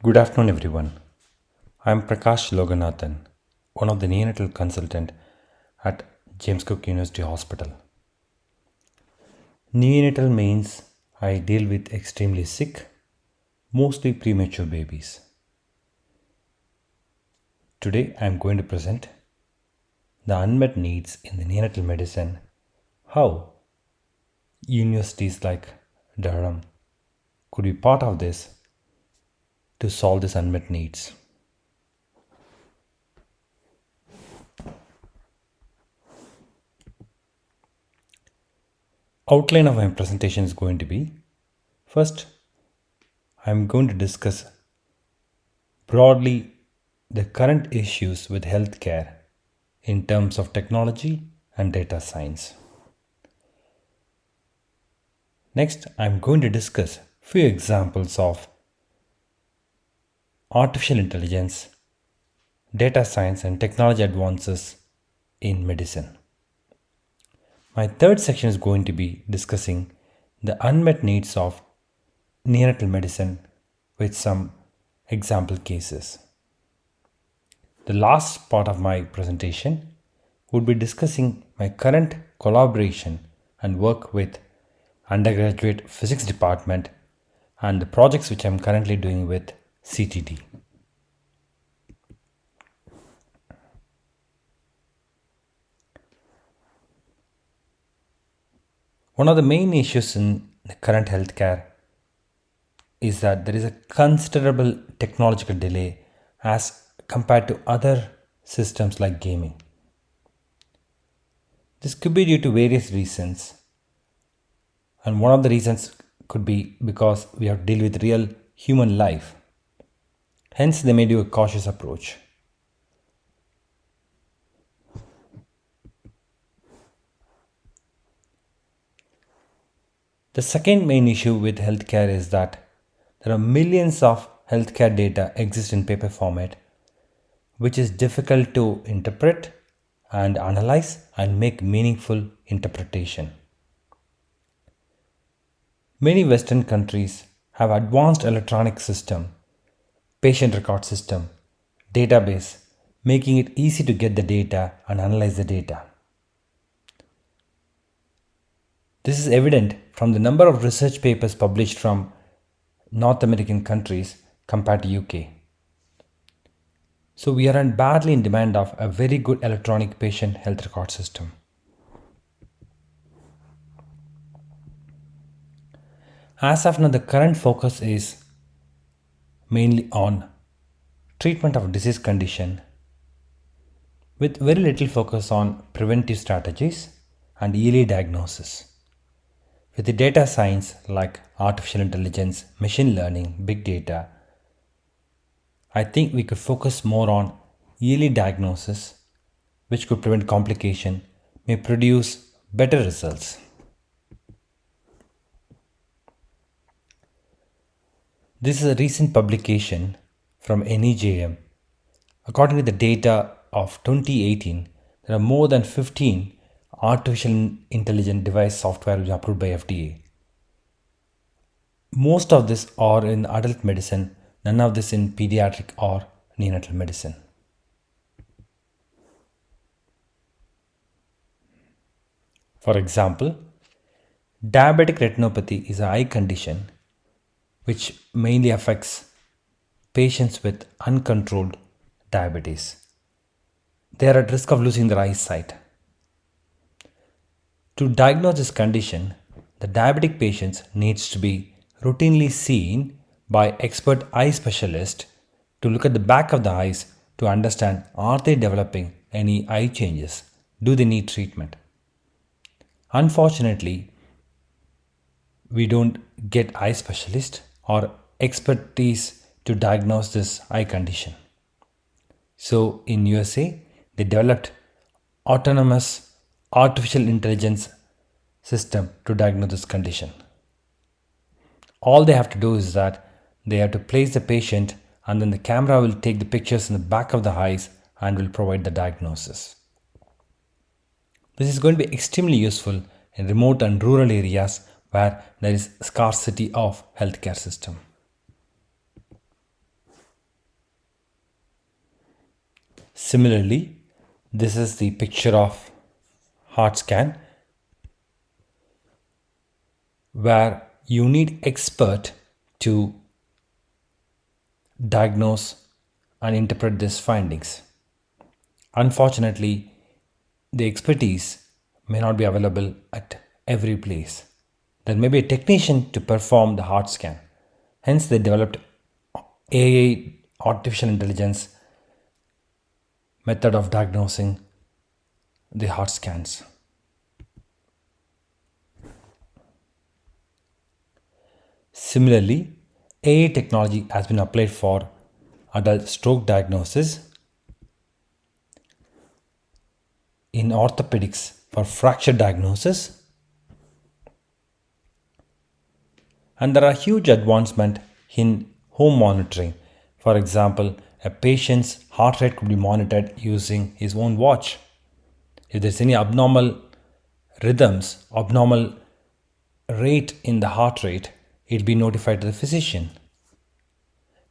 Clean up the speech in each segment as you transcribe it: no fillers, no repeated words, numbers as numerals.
Good afternoon, everyone. I am Prakash Loganathan, one of the neonatal consultant at James Cook University Hospital. Neonatal means I deal with extremely sick, mostly premature babies. Today I am going to present the unmet needs in the neonatal medicine, how universities like Durham could be part of this to solve these unmet needs. Outline of my presentation is going to be, first I am going to discuss broadly the current issues with healthcare in terms of technology and data science. Next, I am going to discuss few examples of artificial intelligence, data science and technology advances in medicine. My third section is going to be discussing the unmet needs of neonatal medicine with some example cases. The last part of my presentation would be discussing my current collaboration and work with undergraduate physics department and the projects which I am currently doing with CTD. One of the main issues in the current healthcare is that there is a considerable technological delay as compared to other systems like gaming. This could be due to various reasons, and one of the reasons could be because we have to deal with real human life. Hence, they may do a cautious approach. The second main issue with healthcare is that there are millions of healthcare data exist in paper format, which is difficult to interpret and analyze and make meaningful interpretation. Many Western countries have advanced electronic system, patient record system, database, making it easy to get the data and analyze the data. This is evident from the number of research papers published from North American countries compared to UK. So we are badly in demand of a very good electronic patient health record system. As of now, the current focus is mainly on treatment of disease condition with very little focus on preventive strategies and early diagnosis. With the data science like artificial intelligence, machine learning, big data, I think we could focus more on early diagnosis, which could prevent complication, may produce better results. This is a recent publication from NEJM. According to the data of 2018, there are more than 15 artificial intelligent device software approved by FDA. Most of this are in adult medicine, none of this in pediatric or neonatal medicine. For example, diabetic retinopathy is an eye condition which mainly affects patients with uncontrolled diabetes. They are at risk of losing their eyesight. To diagnose this condition, the diabetic patients needs to be routinely seen by expert eye specialist to look at the back of the eyes to understand are they developing any eye changes, do they need treatment. Unfortunately, we don't get eye specialist or expertise to diagnose this eye condition. So in USA, they developed autonomous artificial intelligence system to diagnose this condition. All they have to do is that they have to place the patient and then the camera will take the pictures in the back of the eyes and will provide the diagnosis. This is going to be extremely useful in remote and rural areas where there is scarcity of healthcare system. Similarly, this is the picture of heart scan where you need expert to diagnose and interpret these findings. Unfortunately, the expertise may not be available at every place. There may be a technician to perform the heart scan. Hence, they developed AI, artificial intelligence method of diagnosing the heart scans. Similarly, AI technology has been applied for adult stroke diagnosis, in orthopedics for fracture diagnosis, and there are huge advancements in home monitoring. For example, a patient's heart rate could be monitored using his own watch. If there's any abnormal rhythms, abnormal rate in the heart rate, it'll be notified to the physician.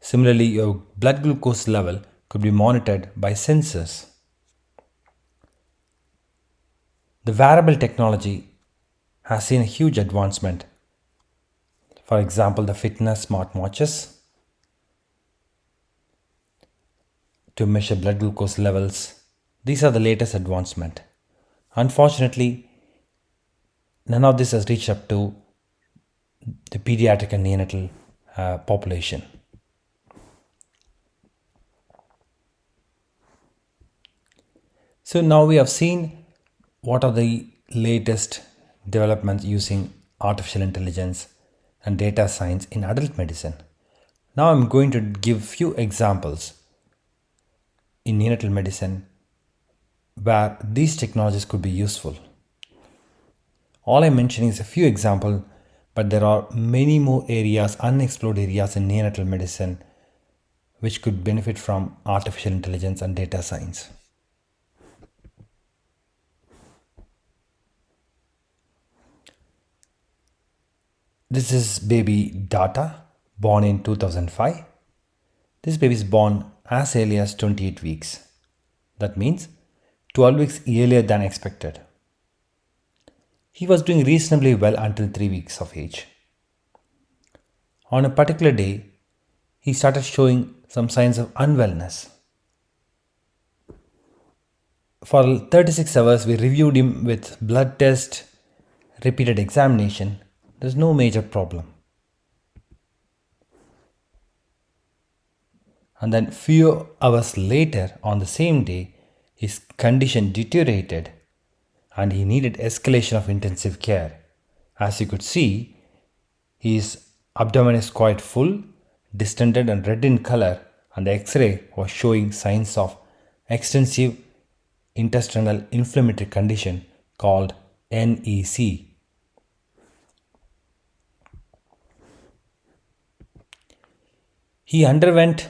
Similarly, your blood glucose level could be monitored by sensors. The wearable technology has seen a huge advancement. For example, the fitness smartwatches to measure blood glucose levels. These are the latest advancement. Unfortunately, none of this has reached up to the pediatric and neonatal population. So now we have seen what are the latest developments using artificial intelligence and data science in adult medicine. Now I'm going to give few examples in neonatal medicine where these technologies could be useful. All I'm mentioning is a few examples, but there are many more areas, unexplored areas in neonatal medicine which could benefit from artificial intelligence and data science. This is baby Data, born in 2005. This baby is born as early as 28 weeks. That means 12 weeks earlier than expected. He was doing reasonably well until 3 weeks of age. On a particular day, he started showing some signs of unwellness. For 36 hours, we reviewed him with blood test, repeated examination. There's no major problem. And then few hours later on the same day, his condition deteriorated and he needed escalation of intensive care. As you could see, his abdomen is quite full, distended and red in color, and the X-ray was showing signs of extensive intestinal inflammatory condition called NEC. He underwent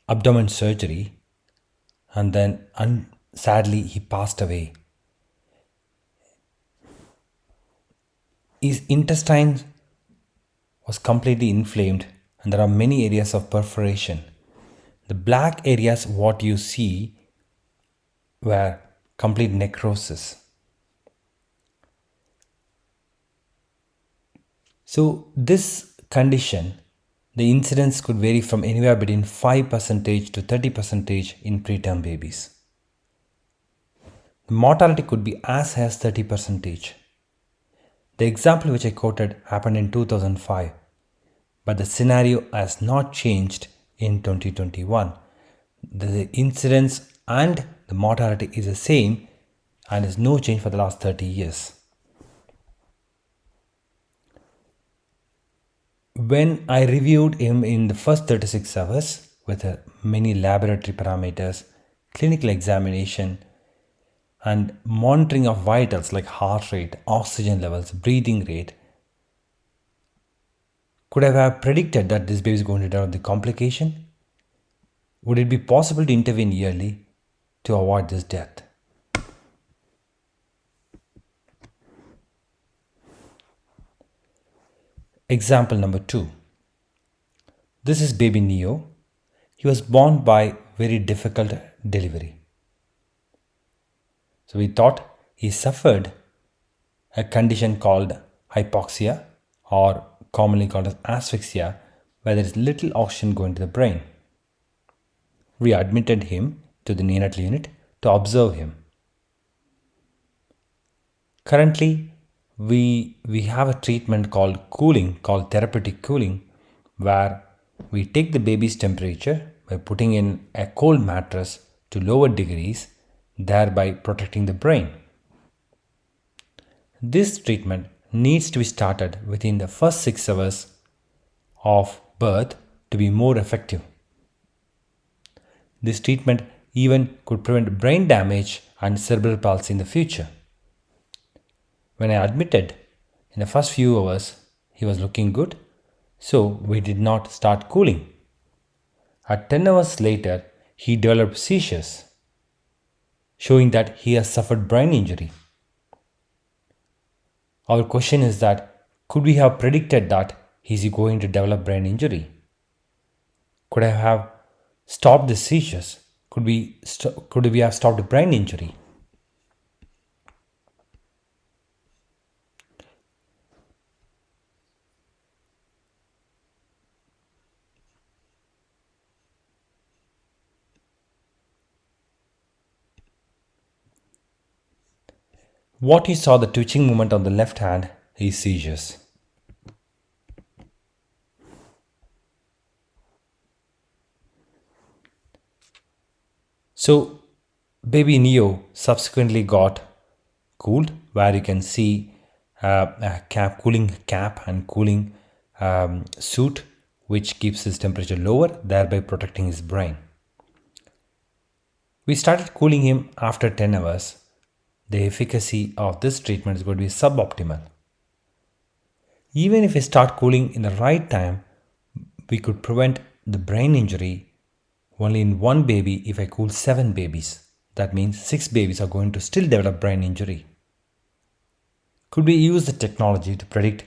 abdomen surgery and then sadly he passed away. His intestine was completely inflamed and there are many areas of perforation. The black areas what you see were complete necrosis. So this condition, the incidence could vary from anywhere between 5% to 30% in preterm babies. The mortality could be as high as 30%. The example which I quoted happened in 2005, but the scenario has not changed in 2021. The incidence and the mortality is the same and is no change for the last 30 years. When I reviewed him in the first 36 hours with many laboratory parameters, clinical examination, and monitoring of vitals like heart rate, oxygen levels, breathing rate, could I have predicted that this baby is going to develop the complication? Would it be possible to intervene early to avoid this death? Example number 2. This is baby Neo. he was born by very difficult delivery. So we thought he suffered a condition called hypoxia, or commonly called as asphyxia, where there is little oxygen going to the brain. We admitted him to the neonatal unit to observe him. Currently, we have a treatment called cooling, called therapeutic cooling, where we take the baby's temperature by putting in a cold mattress to lower degrees, thereby protecting the brain. This treatment needs to be started within the first 6 hours of birth to be more effective. This treatment even could prevent brain damage and cerebral palsy in the future. When I admitted, in the first few hours, he was looking good, so we did not start cooling. At 10 hours later, he developed seizures, showing that he has suffered brain injury. Our question is that, could we have predicted that he is going to develop brain injury? Could I have stopped the seizures? Could we have stopped the brain injury? What you saw, the twitching movement on the left hand, is seizures. So, baby Neo subsequently got cooled, where you can see a cooling cap and cooling suit, which keeps his temperature lower, thereby protecting his brain. We started cooling him after 10 hours. The efficacy of this treatment is going to be suboptimal. Even if we start cooling in the right time, we could prevent the brain injury only in one baby if I cool 7 babies. That means 6 babies are going to still develop brain injury. Could we use the technology to predict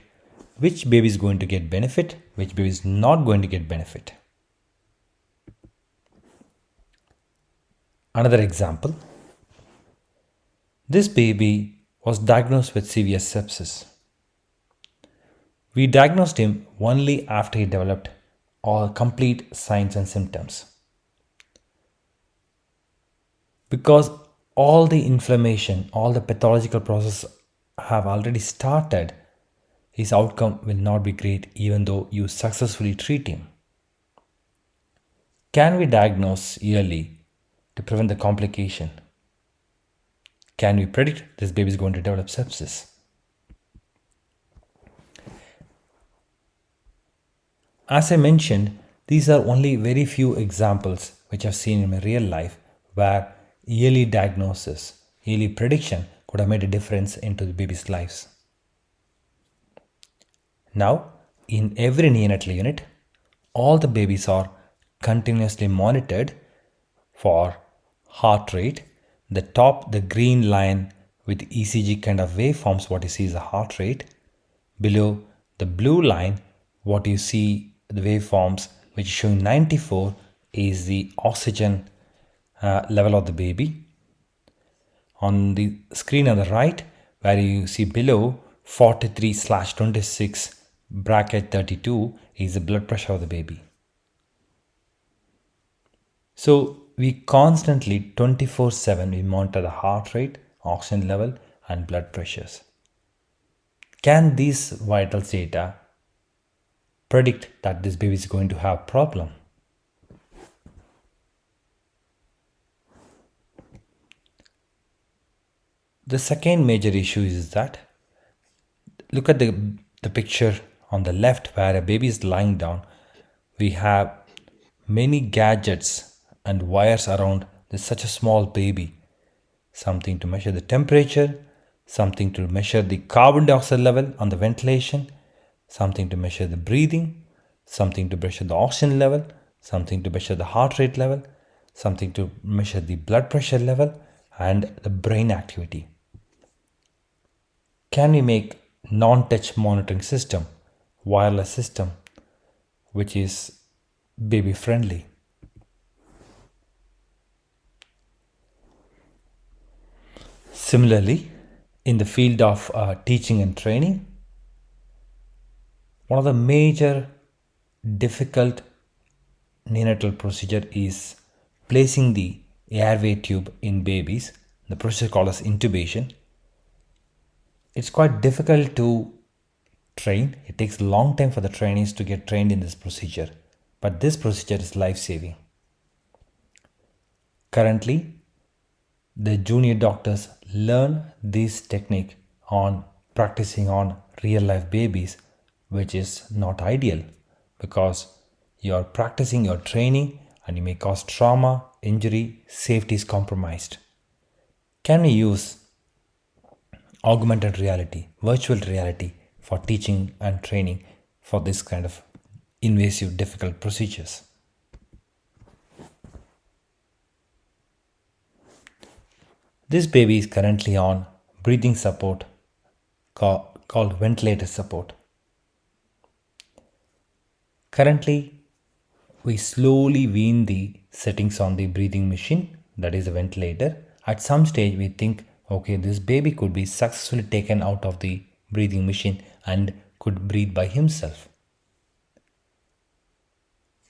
which baby is going to get benefit, which baby is not going to get benefit? Another example. This baby was diagnosed with severe sepsis. We diagnosed him only after he developed all complete signs and symptoms. Because all the inflammation, all the pathological process have already started, his outcome will not be great even though you successfully treat him. Can we diagnose early to prevent the complication? Can we predict this baby is going to develop sepsis? As I mentioned, these are only very few examples which I've seen in my real life where early diagnosis, early prediction could have made a difference into the baby's lives. Now, in every neonatal unit, all the babies are continuously monitored for heart rate. The top, the green line with ECG kind of waveforms, what you see is the heart rate. Below, the blue line, what you see, the waveforms which is showing 94 is the oxygen level of the baby. On the screen on the right, where you see below 43/26 bracket 32 is the blood pressure of the baby. So we constantly 24/7 we monitor the heart rate, oxygen level and blood pressures. Can these vital data predict that this baby is going to have problem? The second major issue is that, look at the picture on the left where a baby is lying down. We have many gadgets and wires around such a small baby. Something to measure the temperature, something to measure the carbon dioxide level on the ventilation, something to measure the breathing, something to measure the oxygen level, something to measure the heart rate level, something to measure the blood pressure level and the brain activity. Can we make non-touch monitoring system, wireless system, which is baby friendly? Similarly, in the field of teaching and training, one of the major difficult neonatal procedure is placing the airway tube in babies. The procedure called as intubation. It's quite difficult to train. It takes a long time for the trainees to get trained in this procedure, but this procedure is life-saving. Currently, the junior doctors learn this technique on practicing on real life babies, which is not ideal because you are practicing your training and you may cause trauma, injury, safety is compromised. Can we use augmented reality, virtual reality for teaching and training for this kind of invasive, difficult procedures? This baby is currently on breathing support called ventilator support. Currently, we slowly wean the settings on the breathing machine, that is the ventilator. At some stage, we think, okay, this baby could be successfully taken out of the breathing machine and could breathe by himself.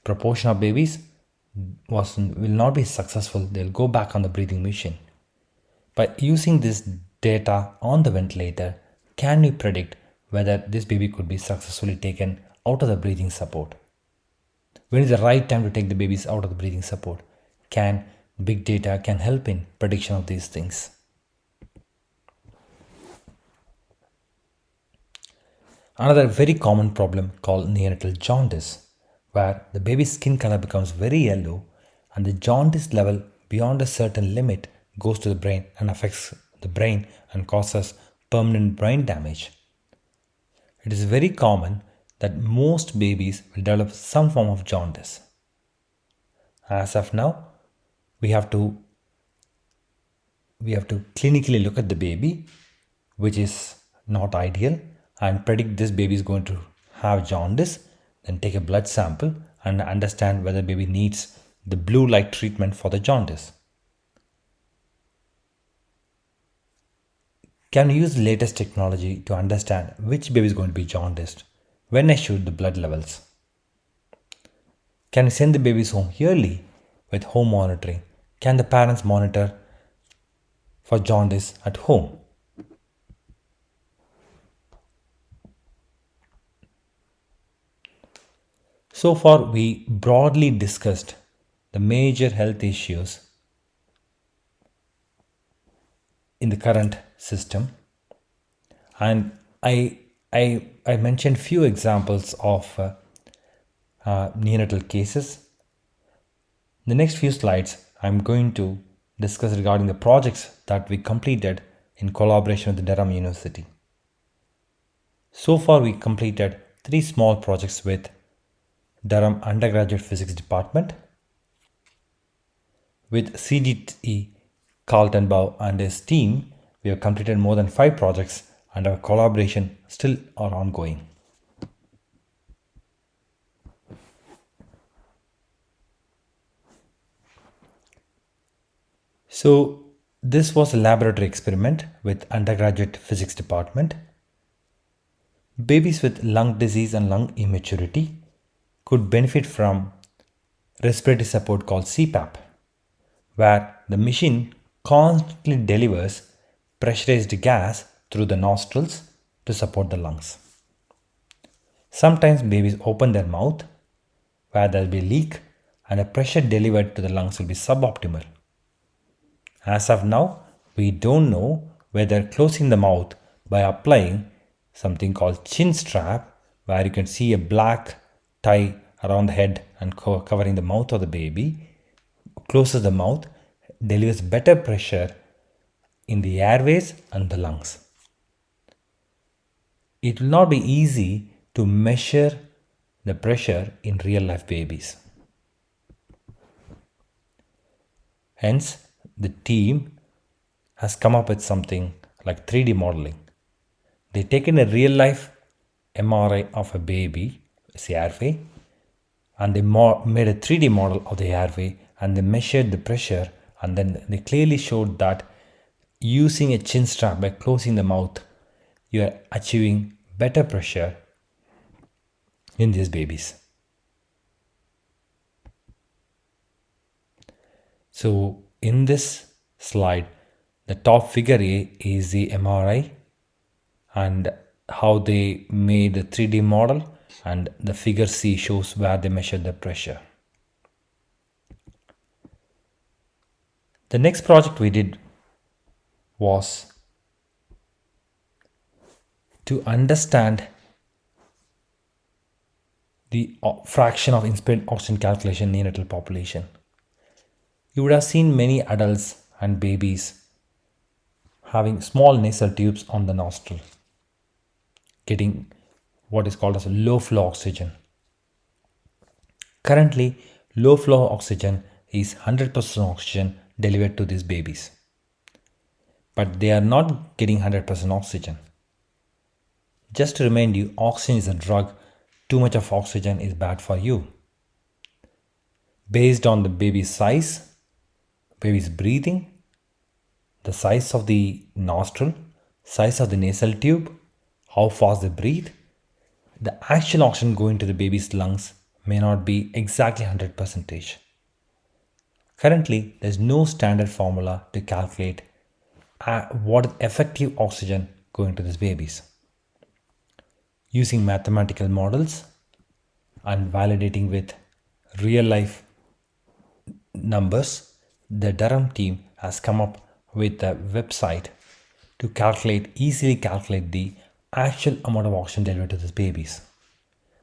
Proportion of babies will not be successful, they'll go back on the breathing machine. By using this data on the ventilator, can we predict whether this baby could be successfully taken out of the breathing support? When is the right time to take the babies out of the breathing support? Big data can help in prediction of these things. Another very common problem called neonatal jaundice, where the baby's skin color becomes very yellow and the jaundice level beyond a certain limit goes to the brain and affects the brain and causes permanent brain damage. It is very common that most babies will develop some form of jaundice. As of now, we have to clinically look at the baby, which is not ideal, and predict this baby is going to have jaundice, then take a blood sample and understand whether baby needs the blue light treatment for the jaundice. Can we use the latest technology to understand which baby is going to be jaundiced when I shoot the blood levels? Can we send the babies home yearly with home monitoring? Can the parents monitor for jaundice at home? So far, we broadly discussed the major health issues in the current system, and I mentioned few examples of neonatal cases. In the next few slides, I'm going to discuss regarding the projects that we completed in collaboration with the Durham University. So far, we completed 3 small projects with Durham Undergraduate Physics Department, with CDE Carlton Bow and his team. We have completed more than 5 projects and our collaboration still are ongoing. So this was a laboratory experiment with undergraduate physics department. Babies with lung disease and lung immaturity could benefit from respiratory support called CPAP, where the machine constantly delivers pressurized gas through the nostrils to support the lungs. Sometimes babies open their mouth where there will be a leak and the pressure delivered to the lungs will be suboptimal. As of now, we don't know whether closing the mouth by applying something called chin strap, where you can see a black tie around the head and covering the mouth of the baby, closes the mouth, delivers better pressure in the airways and the lungs. It will not be easy to measure the pressure in real life babies. Hence, the team has come up with something like 3D modeling. They've taken a real life MRI of a baby, say airway, and they made a 3D model of the airway and they measured the pressure, and then they clearly showed that using a chin strap by closing the mouth, you are achieving better pressure in these babies. So in this slide, the top figure A is the MRI and how they made the 3D model, and the figure C shows where they measured the pressure. The next project we did was to understand the fraction of inspired oxygen calculation in neonatal population. You would have seen many adults and babies having small nasal tubes on the nostril, getting what is called as low flow oxygen. Currently, low flow oxygen is 100% oxygen delivered to these babies. But they are not getting 100% oxygen. Just to remind you, oxygen is a drug. Too much of oxygen is bad for you. Based on the baby's size, baby's breathing, the size of the nostril, size of the nasal tube, how fast they breathe, the actual oxygen going to the baby's lungs may not be exactly 100%. Currently, there is no standard formula to calculate what is effective oxygen going to these babies. Using mathematical models and validating with real life numbers, the Durham team has come up with a website to easily calculate the actual amount of oxygen delivered to these babies.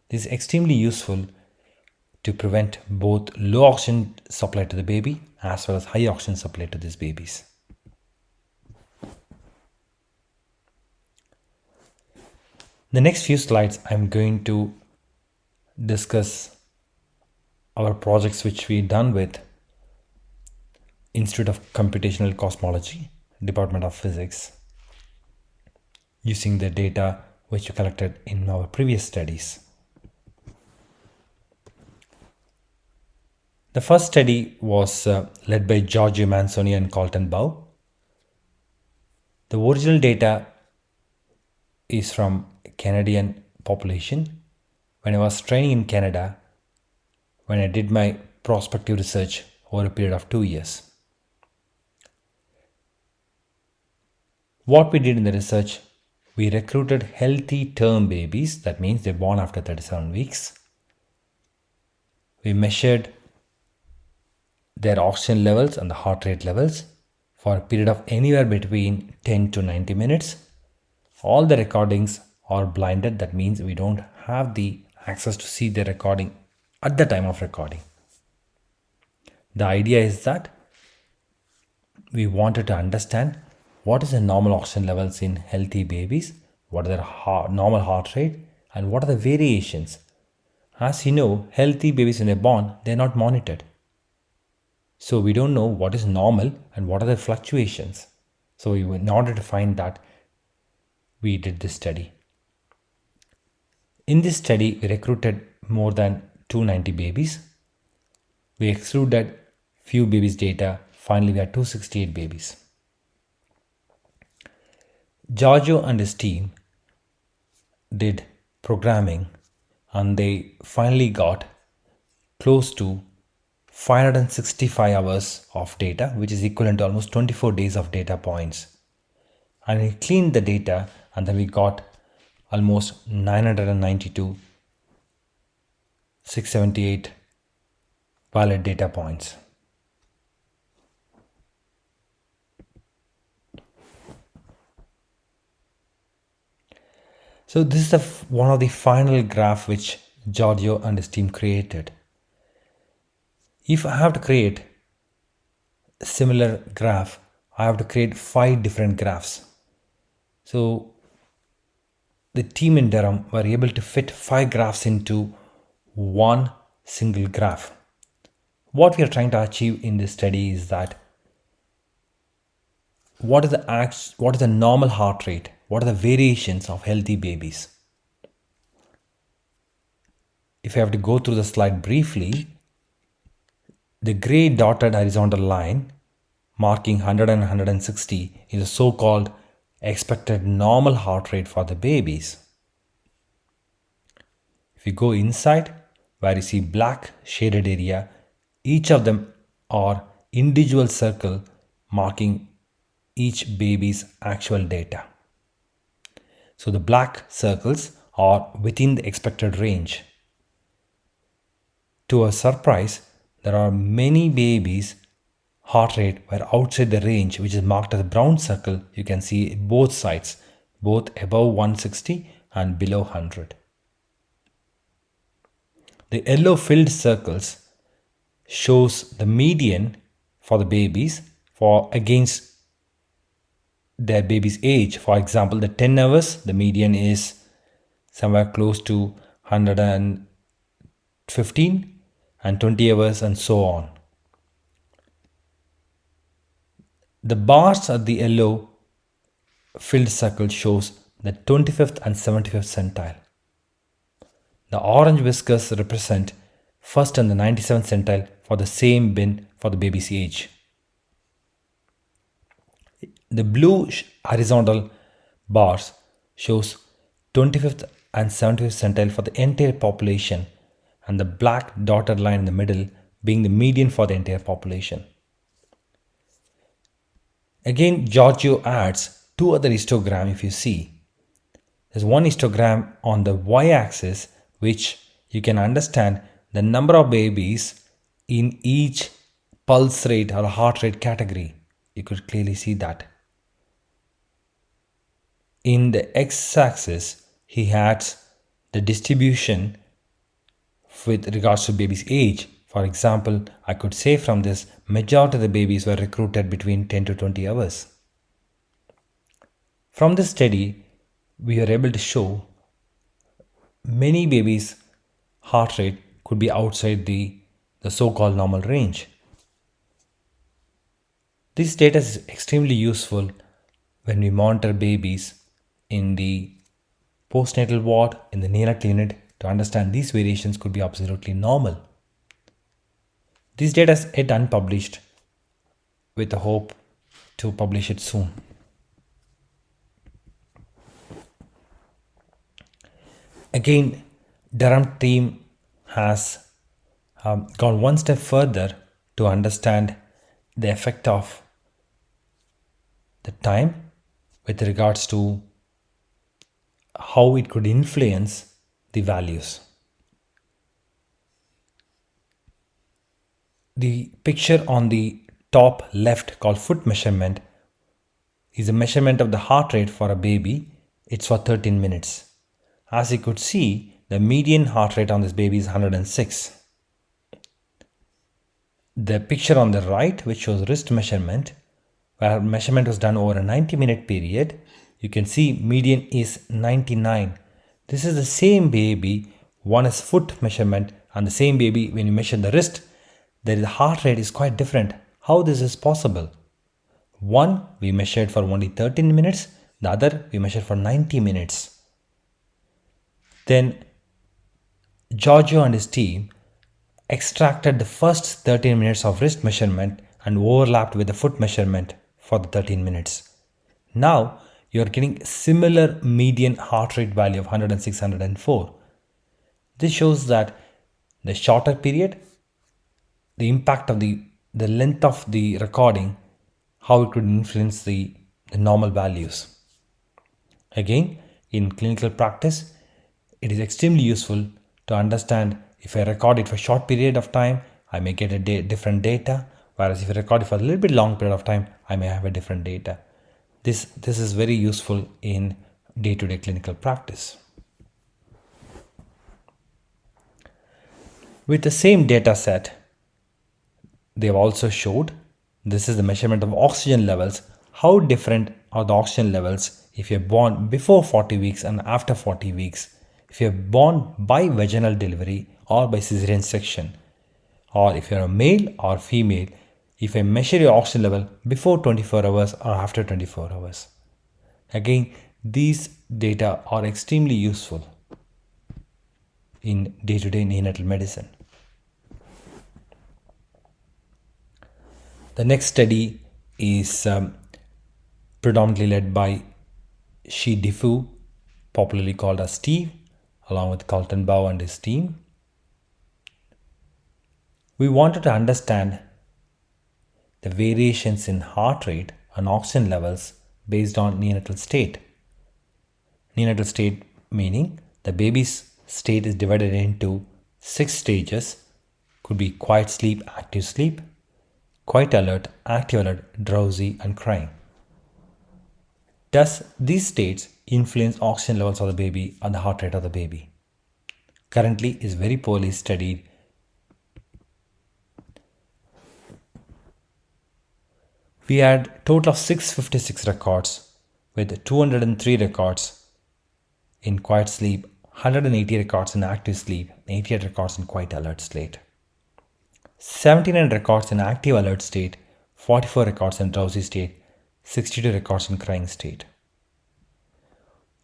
This is extremely useful to prevent both low oxygen supply to the baby as well as high oxygen supply to these babies. The next few slides I'm going to discuss our projects which we done with Institute of Computational Cosmology, Department of Physics, using the data which we collected in our previous studies. The first study was led by Giorgio Manzoni and Colton Bow. The original data is from Canadian population. When I was training in Canada, when I did my prospective research over a period of 2 years. What we did in the research, we recruited healthy term babies, that means they're born after 37 weeks. We measured their oxygen levels and the heart rate levels for a period of anywhere between 10 to 90 minutes. All the recordings are blinded, that means we don't have the access to see the recording at the time of recording. The idea is that we wanted to understand what is the normal oxygen levels in healthy babies, what are their normal heart rate, and what are the variations. As you know, healthy babies when they're born, they're not monitored. So we don't know what is normal and what are the fluctuations. So in order to find that, we did this study. In this study, we recruited more than 290 babies. We excluded few babies' data. Finally, we had 268 babies. Giorgio and his team did programming and they finally got close to 565 hours of data, which is equivalent to almost 24 days of data points. And we cleaned the data and then we got almost 992, 678 valid data points. So this is one of the final graph which Giorgio and his team created. If I have to create a similar graph, I have to create 5 different graphs. So the team in Durham were able to fit 5 graphs into one single graph. What we are trying to achieve in this study is that what is the normal heart rate? What are the variations of healthy babies? If I have to go through the slide briefly, the gray dotted horizontal line marking 100 and 160 is a so-called expected normal heart rate for the babies. If you go inside, where you see black shaded area, each of them are individual circle marking each baby's actual data. So the black circles are within the expected range. To our surprise, there are many babies' heart rate were outside the range, which is marked as a brown circle. You can see both sides, both above 160 and below 100. The yellow filled circles shows the median for the babies for against their baby's age. For example, the 10 hours, the median is somewhere close to 115 and 20 hours and so on. The bars at the yellow filled circle shows the 25th and 75th centile. The orange whiskers represent first and the 97th centile for the same bin for the baby's age. The blue horizontal bars shows 25th and 75th centile for the entire population, and the black dotted line in the middle being the median for the entire population. Again, Giorgio adds two other histograms if you see. There's one histogram on the y-axis which you can understand the number of babies in each pulse rate or heart rate category. You could clearly see that. In the x-axis, he adds the distribution with regards to baby's age. For example, I could say from this, majority of the babies were recruited between 10 to 20 hours. From this study, we are able to show many babies' heart rate could be outside the so-called normal range. This data is extremely useful when we monitor babies in the postnatal ward, in the neonatal unit, to understand these variations could be absolutely normal. This data is yet unpublished, with the hope to publish it soon. Again, Durham team has gone one step further to understand the effect of the time with regards to how it could influence the values. The picture on the top left called foot measurement is a measurement of the heart rate for a baby. It's for 13 minutes. As you could see, the median heart rate on this baby is 106. The picture on the right, which shows wrist measurement, where measurement was done over a 90-minute period, you can see median is 99. This is the same baby, one is foot measurement, and the same baby when you measure the wrist, the heart rate is quite different. How this is possible? One we measured for only 13 minutes, the other we measured for 90 minutes. Then Giorgio and his team extracted the first 13 minutes of wrist measurement and overlapped with the foot measurement for the 13 minutes. Now you are getting similar median heart rate value of 106, 104. This shows that the shorter period, the impact of the length of the recording, how it could influence the normal values. Again, in clinical practice, it is extremely useful to understand if I record it for a short period of time, I may get a different data, whereas if I record it for a little bit long period of time, I may have a different data. This is very useful in day-to-day clinical practice. With the same data set, they have also showed, this is the measurement of oxygen levels, how different are the oxygen levels if you're born before 40 weeks and after 40 weeks, if you're born by vaginal delivery or by cesarean section, or if you're a male or female, if I measure your oxygen level before 24 hours or after 24 hours. Again, these data are extremely useful in day-to-day neonatal medicine. The next study is predominantly led by Shi Difu, popularly called as Steve, along with Carlton Bow and his team. We wanted to understand the variations in heart rate and oxygen levels based on neonatal state. Neonatal state meaning the baby's state is divided into 6 stages, could be quiet sleep, active sleep, quiet alert, active alert, drowsy, and crying. Does these states influence oxygen levels of the baby and the heart rate of the baby? Currently is very poorly studied. We had total of 656 records with 203 records in quiet sleep, 180 records in active sleep, 88 records in quiet alert state, 79 records in active alert state, 44 records in drowsy state, 62 records in crying state.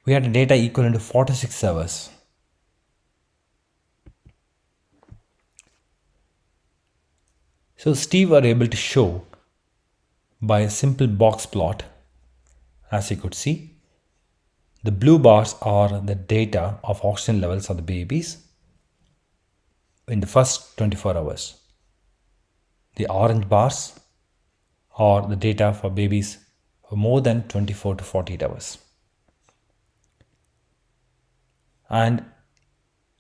We had data equivalent to 46 hours. So Steve were able to show by a simple box plot, as you could see, the blue bars are the data of oxygen levels of the babies in the first 24 hours. The orange bars are the data for babies for more than 24 to 48 hours. And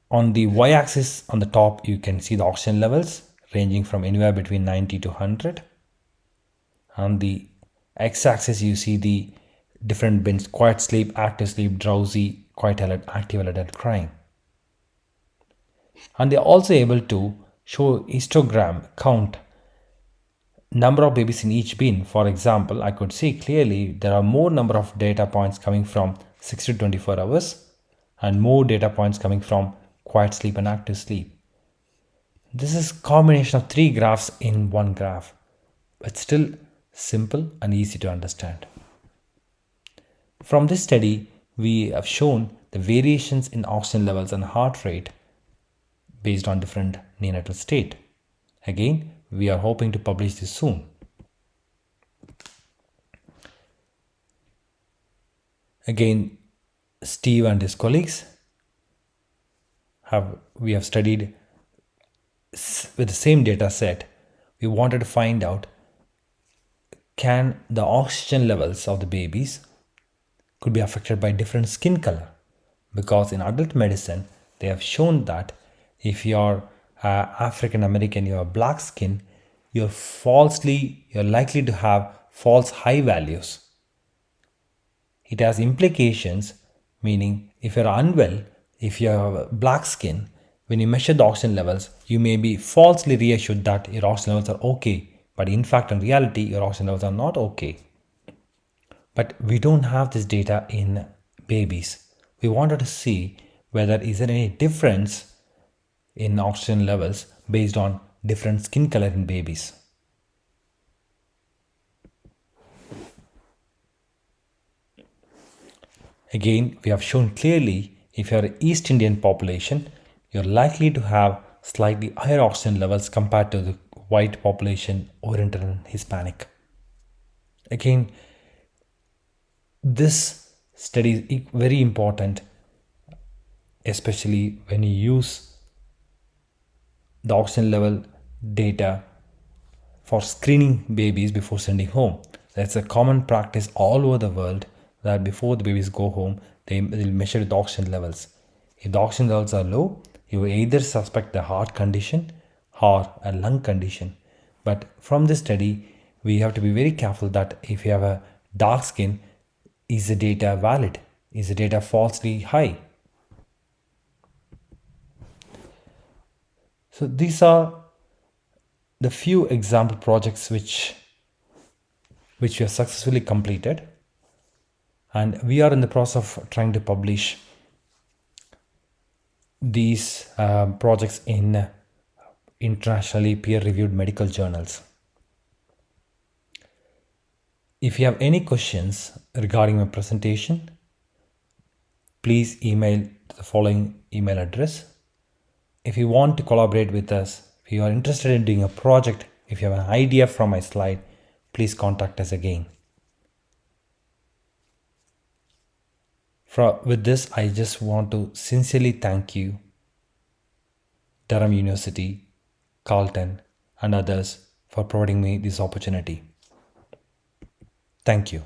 on the y-axis on the top, you can see the oxygen levels ranging from anywhere between 90 to 100. On the x-axis, you see the different bins: quiet sleep, active sleep, drowsy, quiet alert, active alert, and crying. And they're also able to show histogram count number of babies in each bin. For example, I could see clearly there are more number of data points coming from 6 to 24 hours and more data points coming from quiet sleep and active sleep. This is combination of 3 graphs in one graph, but still simple and easy to understand. From this study, we have shown the variations in oxygen levels and heart rate based on different neonatal state. Again, we are hoping to publish this soon. Again, Steve and his colleagues we have studied with the same data set. We wanted to find out, can the oxygen levels of the babies could be affected by different skin color? Because in adult medicine, they have shown that if you're African American, you have black skin, you're likely to have false high values. It has implications, meaning if you're unwell, if you have black skin, when you measure the oxygen levels, you may be falsely reassured that your oxygen levels are okay, but in fact, in reality, your oxygen levels are not okay. But we don't have this data in babies. We wanted to see whether is there any difference in oxygen levels based on different skin color in babies. Again, we have shown clearly if you are an East Indian population, you're likely to have slightly higher oxygen levels compared to the white population, Oriental and Hispanic. Again, this study is very important, especially when you use the oxygen level data for screening babies before sending home. That's a common practice all over the world, that before the babies go home, they'll measure the oxygen levels. If the oxygen levels are low, you will either suspect the heart condition or a lung condition. But from this study, we have to be very careful that if you have a dark skin, is the data valid? Is the data falsely high? So these are the few example projects which we have successfully completed, and we are in the process of trying to publish these projects in internationally peer-reviewed medical journals. If you have any questions regarding my presentation, please email to the following email address. If you want to collaborate with us, if you are interested in doing a project, if you have an idea from my slide, please contact us again. With this, I just want to sincerely thank you, Durham University, Carleton, and others for providing me this opportunity. Thank you.